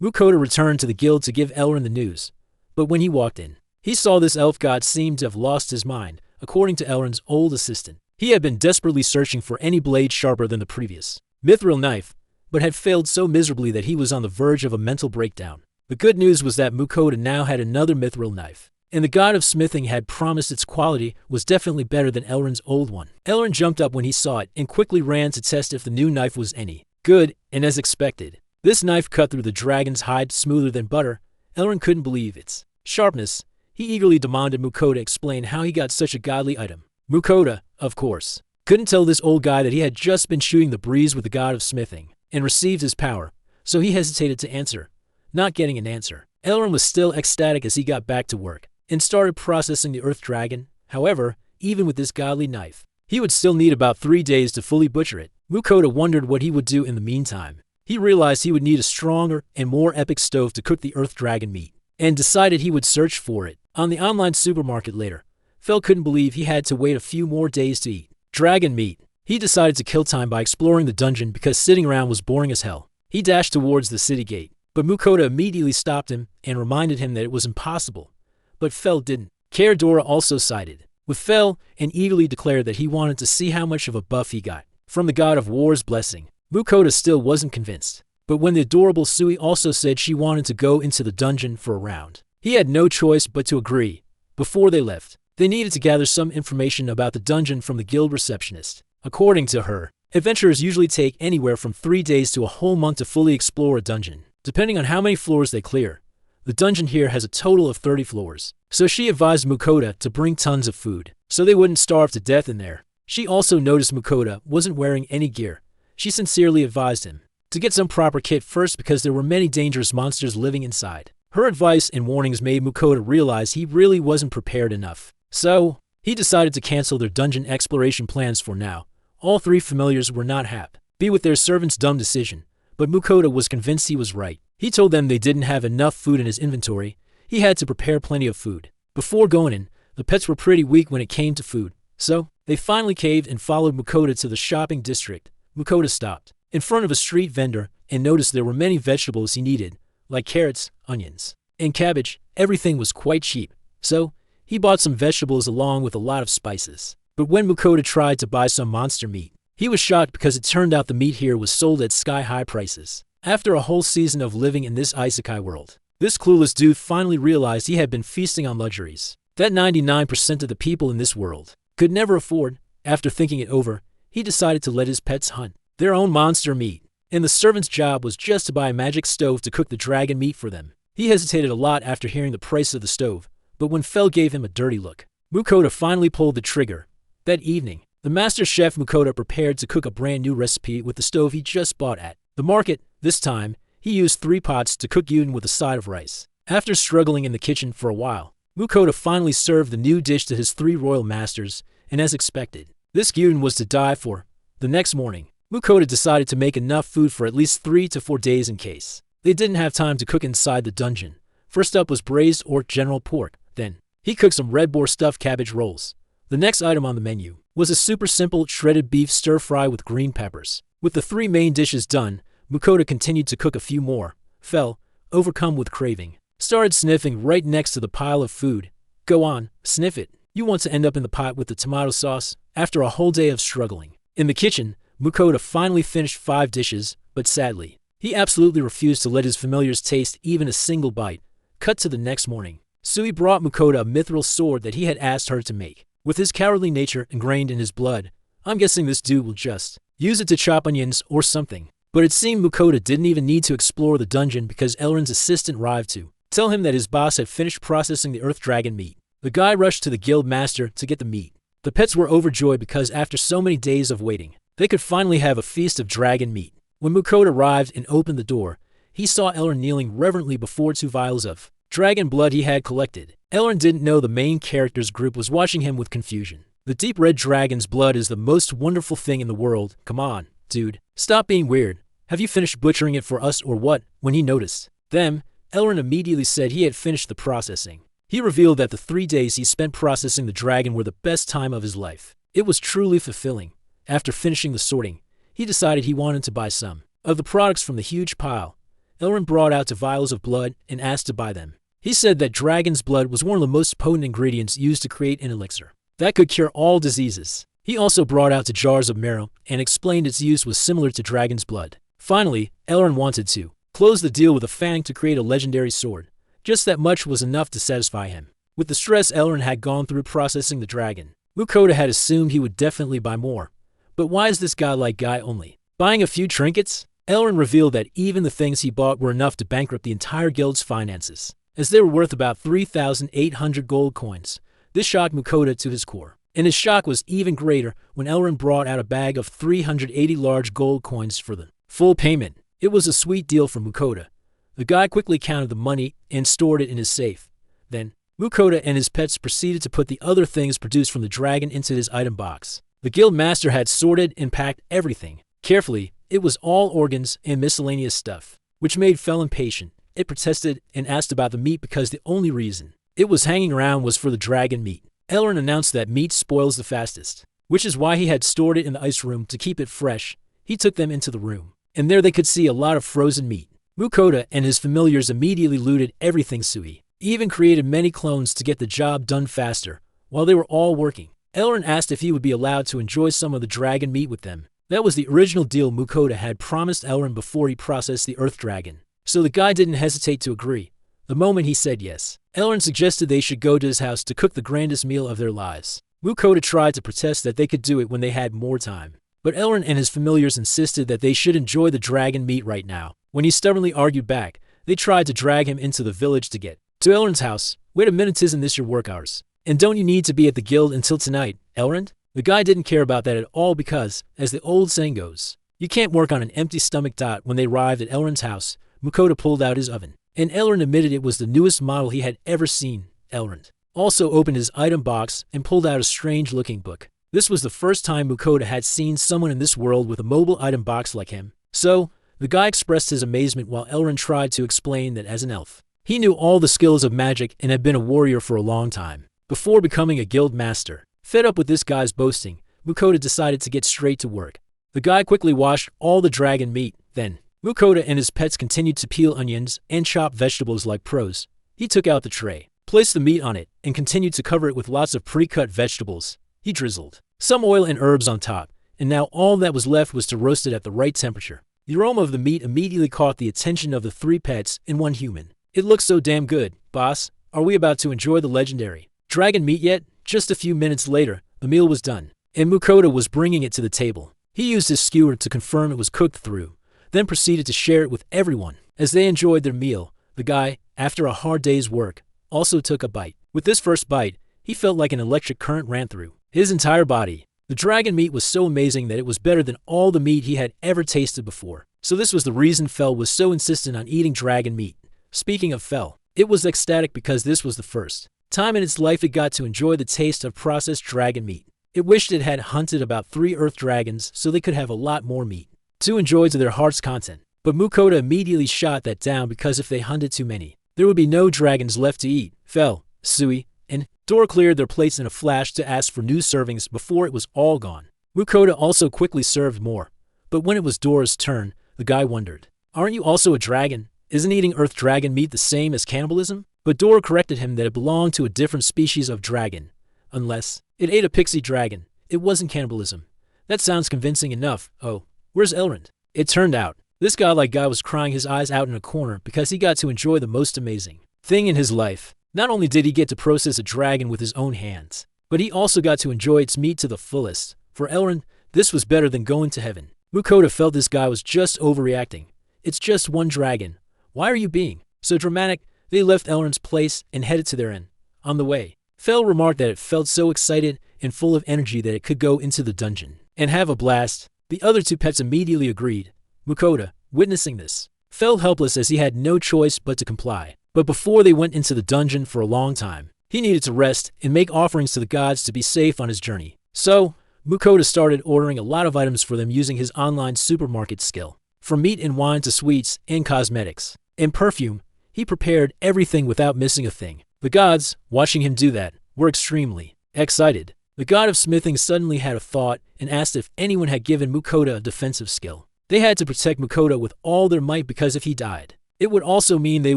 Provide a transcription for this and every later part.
Mukoda returned to the guild to give Elrond the news, but when he walked in, he saw this elf god seemed to have lost his mind. According to Elrond's old assistant, he had been desperately searching for any blade sharper than the previous mithril knife, but had failed so miserably that he was on the verge of a mental breakdown. The good news was that Mukoda now had another mithril knife, and the god of smithing had promised its quality was definitely better than Elrond's old one. Elrond jumped up when he saw it and quickly ran to test if the new knife was any good, and as expected, this knife cut through the dragon's hide smoother than butter. Elrond couldn't believe its sharpness. He eagerly demanded Mukoda explain how he got such a godly item. Mukoda, of course, couldn't tell this old guy that he had just been shooting the breeze with the god of smithing and received his power, so he hesitated to answer. Not getting an answer, Elrond was still ecstatic as he got back to work and started processing the earth dragon. However, even with this godly knife, he would still need about 3 days to fully butcher it. Mukoda wondered what he would do in the meantime. He realized he would need a stronger and more epic stove to cook the earth dragon meat, and decided he would search for it on the online supermarket later. Fel couldn't believe he had to wait a few more days to eat dragon meat. He decided to kill time by exploring the dungeon because sitting around was boring as hell. He dashed towards the city gate, but Mukoda immediately stopped him and reminded him that it was impossible. But Fel didn't care. Dora also sided with Fel and eagerly declared that he wanted to see how much of a buff he got from the god of war's blessing. Mukoda still wasn't convinced, but when the adorable Sui also said she wanted to go into the dungeon for a round, he had no choice but to agree. Before they left, they needed to gather some information about the dungeon from the guild receptionist. According to her, adventurers usually take anywhere from 3 days to a whole month to fully explore a dungeon, depending on how many floors they clear. The dungeon here has a total of 30 floors, so she advised Mukoda to bring tons of food, so they wouldn't starve to death in there. She also noticed Mukoda wasn't wearing any gear. She sincerely advised him to get some proper kit first because there were many dangerous monsters living inside. Her advice and warnings made Mukoda realize he really wasn't prepared enough. So, he decided to cancel their dungeon exploration plans for now. All 3 familiars were not happy with their servant's dumb decision, but Mukoda was convinced he was right. He told them they didn't have enough food in his inventory. He had to prepare plenty of food. Before going in, the pets were pretty weak when it came to food, so they finally caved and followed Mukoda to the shopping district. Mukoda stopped in front of a street vendor and noticed there were many vegetables he needed, like carrots, onions, and cabbage. Everything was quite cheap, so he bought some vegetables along with a lot of spices. But when Mukoda tried to buy some monster meat, he was shocked because it turned out the meat here was sold at sky-high prices. After a whole season of living in this isekai world, this clueless dude finally realized he had been feasting on luxuries that 99% of the people in this world could never afford. After thinking it over, he decided to let his pets hunt their own monster meat, and the servant's job was just to buy a magic stove to cook the dragon meat for them. He hesitated a lot after hearing the price of the stove, but when Fel gave him a dirty look, Mukoda finally pulled the trigger. That evening, the master chef Mukoda prepared to cook a brand new recipe with the stove he just bought at the market. This time, he used 3 pots to cook gyudon with a side of rice. After struggling in the kitchen for a while, Mukoda finally served the new dish to his 3 royal masters, and as expected, this gyudon was to die for. The next morning, Mukoda decided to make enough food for at least 3 to 4 days in case they didn't have time to cook inside the dungeon. First up was braised or general pork. Then, he cooked some red boar stuffed cabbage rolls. The next item on the menu was a super simple shredded beef stir-fry with green peppers. With the 3 main dishes done, Mukoda continued to cook a few more. Fel, overcome with craving, started sniffing right next to the pile of food. Go on, sniff it. You want to end up in the pot with the tomato sauce. After a whole day of struggling in the kitchen, Mukoda finally finished 5 dishes, but sadly, he absolutely refused to let his familiars taste even a single bite. Cut to the next morning. Sui brought Mukoda a mithril sword that he had asked her to make. With his cowardly nature ingrained in his blood, I'm guessing this dude will just use it to chop onions or something. But it seemed Mukoda didn't even need to explore the dungeon because Elrond's assistant arrived to tell him that his boss had finished processing the earth dragon meat. The guy rushed to the guild master to get the meat. The pets were overjoyed because after so many days of waiting, they could finally have a feast of dragon meat. When Mukoda arrived and opened the door, he saw Elrond kneeling reverently before 2 vials of dragon blood he had collected. Elrond didn't know the main character's group was watching him with confusion. The deep red dragon's blood is the most wonderful thing in the world. Come on, dude. Stop being weird. Have you finished butchering it for us or what? When he noticed them, Elrond immediately said he had finished the processing. He revealed that the 3 days he spent processing the dragon were the best time of his life. It was truly fulfilling. After finishing the sorting, he decided he wanted to buy some of the products from the huge pile. Elrond brought out 2 vials of blood and asked to buy them. He said that dragon's blood was one of the most potent ingredients used to create an elixir that could cure all diseases. He also brought out 2 jars of marrow and explained its use was similar to dragon's blood. Finally, Elrond wanted to close the deal with a fang to create a legendary sword. Just that much was enough to satisfy him. With the stress Elrond had gone through processing the dragon, Mukoda had assumed he would definitely buy more. But why is this guy only buying a few trinkets? Elrond revealed that even the things he bought were enough to bankrupt the entire guild's finances, as they were worth about 3,800 gold coins. This shocked Mukoda to his core, and his shock was even greater when Elrond brought out a bag of 380 large gold coins for the full payment. It was a sweet deal for Mukoda. The guy quickly counted the money and stored it in his safe. Then, Mukoda and his pets proceeded to put the other things produced from the dragon into his item box. The guild master had sorted and packed everything carefully. It was all organs and miscellaneous stuff, which made Fel impatient. It protested and asked about the meat because the only reason it was hanging around was for the dragon meat. Elrond announced that meat spoils the fastest, which is why he had stored it in the ice room to keep it fresh. He took them into the room, and there they could see a lot of frozen meat. Mukoda and his familiars immediately looted everything. Sui even created many clones to get the job done faster. While they were all working, Elrond asked if he would be allowed to enjoy some of the dragon meat with them. That was the original deal Mukoda had promised Elrond before he processed the Earth Dragon, so the guy didn't hesitate to agree. The moment he said yes, Elrond suggested they should go to his house to cook the grandest meal of their lives. Mukoda tried to protest that they could do it when they had more time, but Elrond and his familiars insisted that they should enjoy the dragon meat right now. When he stubbornly argued back, they tried to drag him into the village to get to Elrond's house. Wait a minute, isn't this your work hours? And don't you need to be at the guild until tonight, Elrond? The guy didn't care about that at all because, as the old saying goes, you can't work on an empty stomach. When they arrived at Elrond's house, Mukoda pulled out his oven, and Elrond admitted it was the newest model he had ever seen. Elrond also opened his item box and pulled out a strange-looking book. This was the first time Mukoda had seen someone in this world with a mobile item box like him. So, the guy expressed his amazement while Elrond tried to explain that as an elf, he knew all the skills of magic and had been a warrior for a long time before becoming a guild master. Fed up with this guy's boasting, Mukoda decided to get straight to work. The guy quickly washed all the dragon meat. Then, Mukoda and his pets continued to peel onions and chop vegetables like pros. He took out the tray, placed the meat on it, and continued to cover it with lots of pre-cut vegetables. He drizzled some oil and herbs on top, and now all that was left was to roast it at the right temperature. The aroma of the meat immediately caught the attention of the 3 pets and 1 human. It looks so damn good, boss. Are we about to enjoy the legendary dragon meat yet? Just a few minutes later, the meal was done, and Mukoda was bringing it to the table. He used his skewer to confirm it was cooked through, then proceeded to share it with everyone. As they enjoyed their meal, the guy, after a hard day's work, also took a bite. With this first bite, he felt like an electric current ran through his entire body. The dragon meat was so amazing that it was better than all the meat he had ever tasted before. So this was the reason Fel was so insistent on eating dragon meat. Speaking of Fel, it was ecstatic because this was the first time in its life it got to enjoy the taste of processed dragon meat. It wished it had hunted about 3 earth dragons so they could have a lot more meat to enjoy to their heart's content. But Mukoda immediately shot that down because if they hunted too many, there would be no dragons left to eat. Fel, Sui, and Dora cleared their plates in a flash to ask for new servings before it was all gone. Mukoda also quickly served more, but when it was Dora's turn, the guy wondered, "Aren't you also a dragon? Isn't eating earth dragon meat the same as cannibalism?" But Dora corrected him that it belonged to a different species of dragon. Unless it ate a pixie dragon, it wasn't cannibalism. That sounds convincing enough. Oh, where's Elrond? It turned out, this godlike guy was crying his eyes out in a corner because he got to enjoy the most amazing thing in his life. Not only did he get to process a dragon with his own hands, but he also got to enjoy its meat to the fullest. For Elrond, this was better than going to heaven. Mukoda felt this guy was just overreacting. It's just one dragon. Why are you being so dramatic? They left Elrond's place and headed to their inn. On the way, Fel remarked that it felt so excited and full of energy that it could go into the dungeon and have a blast. The other 2 pets immediately agreed. Mukoda, witnessing this, felt helpless as he had no choice but to comply. But before they went into the dungeon for a long time, he needed to rest and make offerings to the gods to be safe on his journey. So, Mukoda started ordering a lot of items for them using his online supermarket skill. From meat and wine to sweets and cosmetics and perfume, he prepared everything without missing a thing. The gods, watching him do that, were extremely excited. The god of smithing suddenly had a thought and asked if anyone had given Mukoda a defensive skill. They had to protect Mukoda with all their might because if he died, It would also mean they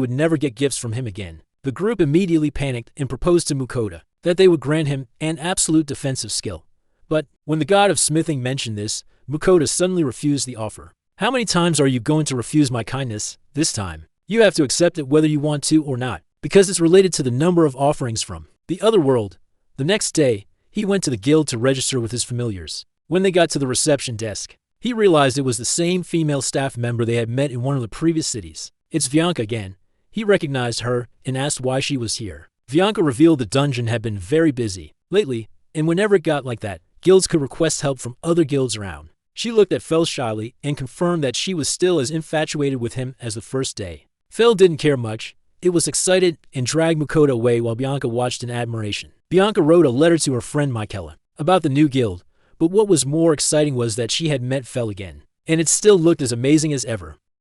would never get gifts from him again. The group immediately panicked and proposed to Mukoda that they would grant him an absolute defensive skill. But when the god of smithing mentioned this, Mukoda suddenly refused the offer. How many times are you going to refuse my kindness? This time, you have to accept it whether you want to or not, because it's related to the number of offerings from the other world. The next day, he went to the guild to register with his familiars. When they got to the reception desk, he realized it was the same female staff member they had met in one of the previous cities. It's Bianca again. He recognized her and asked why she was here. Bianca revealed the dungeon had been very busy lately, and whenever it got like that, guilds could request help from other guilds around. She looked at Fel shyly and confirmed that she was still as infatuated with him as the first day. Fel didn't care much. It was excited and dragged Mukoda away while Bianca watched in admiration. Bianca wrote a letter to her friend Michaela about the new guild, but what was more exciting was that she had met Fel again, and it still looked as amazing as ever.